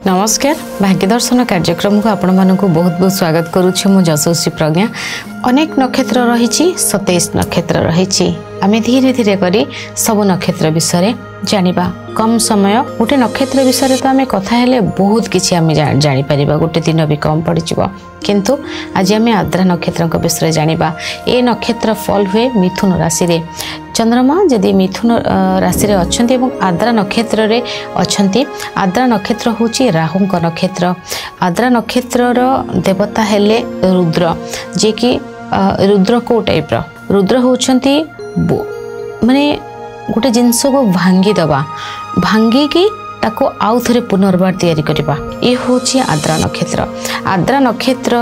नमस्कार भाग्य दर्शन कार्यक्रम को आपण मानक बहुत बहुत स्वागत करुच्ची मु जशस्वी प्रज्ञा। अनेक नक्षत्र रही 27 नक्षत्र रही आमे धीरे धीरे करी सब नक्षत्र विषय जानिबा। कम समय गोटे नक्षत्र विषय तो आमे कथा हेले बहुत किछि आमे जानि परिबा, गोटे दिन भी कम पड़ जिवो। किंतु आज आमे आद्रा नक्षत्र विषय जानिबा। ए नक्षत्र फल हुए मिथुन राशि रे। चंद्रमा यदि मिथुन राशि रे अछंती एवं आद्रा नक्षत्र रे अछंती, आद्रा नक्षत्र होची राहुंक नक्षत्र। आद्रा नक्षत्र रो देवता हेले रुद्र, जे कि रुद्र को टाइप रो रुद्र होचंती माने गोटे जिनस को भांगी दबा, भांगी की ताको आउ थरे पुनर्बार तैयारी करबा। ये होची आद्रा नक्षत्र। आद्रा नक्षत्र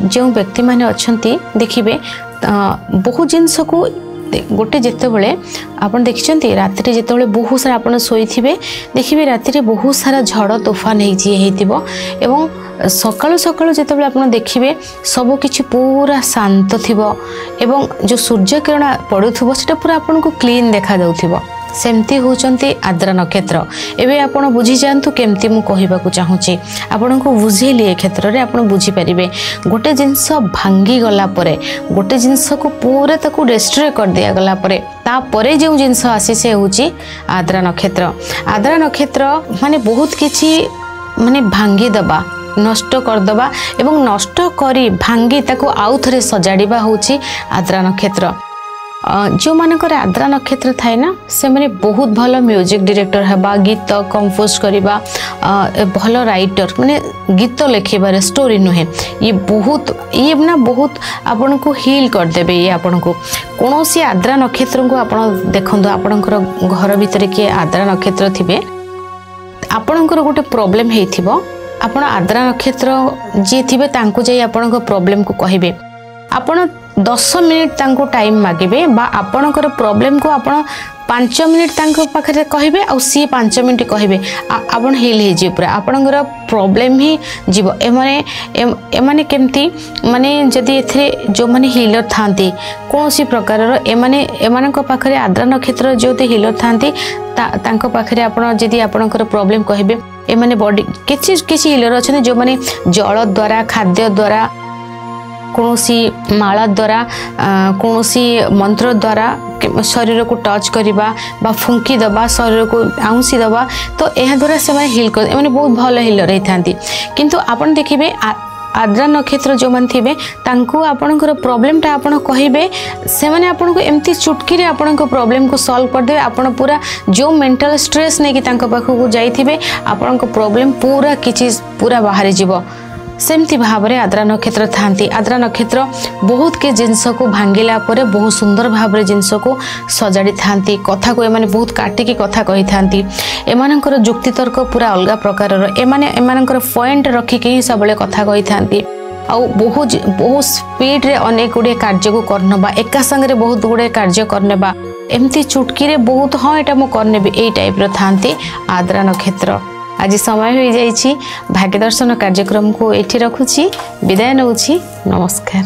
जो व्यक्ति माने अछंती देखिबे बहु जिनस को गोटे जिते बड़े आप देखिए राति जिते बहुत सारा आप शोथे देखिए राति बहुत सारा झड़ तोफान एवं सकाळु सकाळु जिते आप देखिए सबकि पूरा शांत थिबो एवं जो सूर्य किरण पड़ुथिबो सेटा पूरा आपन को क्लीन देखा जाउथिबो। सेमती होचंती आद्रा नक्षत्र। एबे आपण बुझी जानतु केमती मु कहिबाकू चाहूची, आपण को बुझेली ए क्षेत्र रे आपण बुझी परिबे। गोटे जिंस भांगी गला परे, गोटे जिंस को पूरा ताकू डिस्ट्रॉय कर दिया गला परे, ता परे जो जिंस आसी से होची आद्रा नक्षत्र। आद्रा नक्षत्र माने बहुत किछि माने भांगी दबा, नष्ट करदबा एवं नष्ट करी भांगी ताकू आउ थरे सजाड़ीबा होची आद्रा नक्षत्र। जो मानकर आद्रा नक्षत्र थाए ना से माने बहुत भल म्यूजिक डायरेक्टर हबा, गीत कंपोज करिबा, भल राइटर माने गीत लिखिबार स्टोरी नुहे, ये ना बहुत आपन को हील कर देबे। ये आपन को कोनोसी आद्रा नक्षत्र को आपन देखंदो, आपनकर घर भीतर के आद्रा नक्षत्र थिबे, आपनकर गोटे प्रॉब्लम हेथिबो, आपण आद्रा नक्षत्र जे थिबे तांको जाई आपनकर प्रॉब्लम को कहिबे। आपण 10 मिनिट तांको टाइम मागिबे बा आपणकर प्रॉब्लम को आपण 5 मिनिट तांको पाखरे कहिबे आ सी 5 मिनिट कहिबे, आपण हील हे जे पूरा आपणकर प्रॉब्लम ही जीव। एमाने केमती माने जदी एथरे जो माने हीलर थांती कोनोसी प्रकार रो एमानक पाखरे आद्रा नक्षत्र जो हीलर थांती तांको पाखरे आपण जदी आपणकर प्रॉब्लम कहिबे, एमाने बॉडी किछि हीलर अछन जो माने जल द्वारा, खाद्य द्वारा, कौनसी माला द्वारा, कौनसी मंत्र द्वारा शरीर को टच करवा बा फुंकी दबा, शरीर को आउंसी दबा, तो यह द्वारा से हिल कर माने बहुत भल हिलर होती। किंतु आपन देखिबे आद्रा नक्षत्र जो मन थिबे तांको आपनकर प्रॉब्लम टा आपन कहिबे, से माने आपन को एम्ति चुटकी रे आपन को प्रॉब्लम को सॉल्व कर देबे। आपन पूरा जो मेंटल स्ट्रेस नै कि तांको पाखो को जाइथिबे आपन को प्रॉब्लम पूरा किछि पूरा बाहर जीवो। सेमती भाव में आद्रा नक्षत्र थांती। आद्रा नक्षत्र बहुत के जिनस को भांगिला परे बहुत सुंदर भाव में जिनस को सजाड़ी थांती। कथा को एमाने बहुत काटिकी कथा कही थांती। एमानकर जुक्ति तर्क पूरा अलग प्रकार एमानकर पॉइंट रखिक ही सब कथा कही थांती। आउ बहुत स्पीड रे अनेक गुड़े कार्य को करनबा, एका संगे बहुत गुड़े कार्य करनेबा, एमती चुटकी रे बहुत हाँ एटा मु करनेबी एई टाइप रो थांती आद्रा नक्षत्र। आज समय हो जाइछि, भाग्य दर्शन कार्यक्रम को एठी रखुछि, विदाय नउछि, नमस्कार।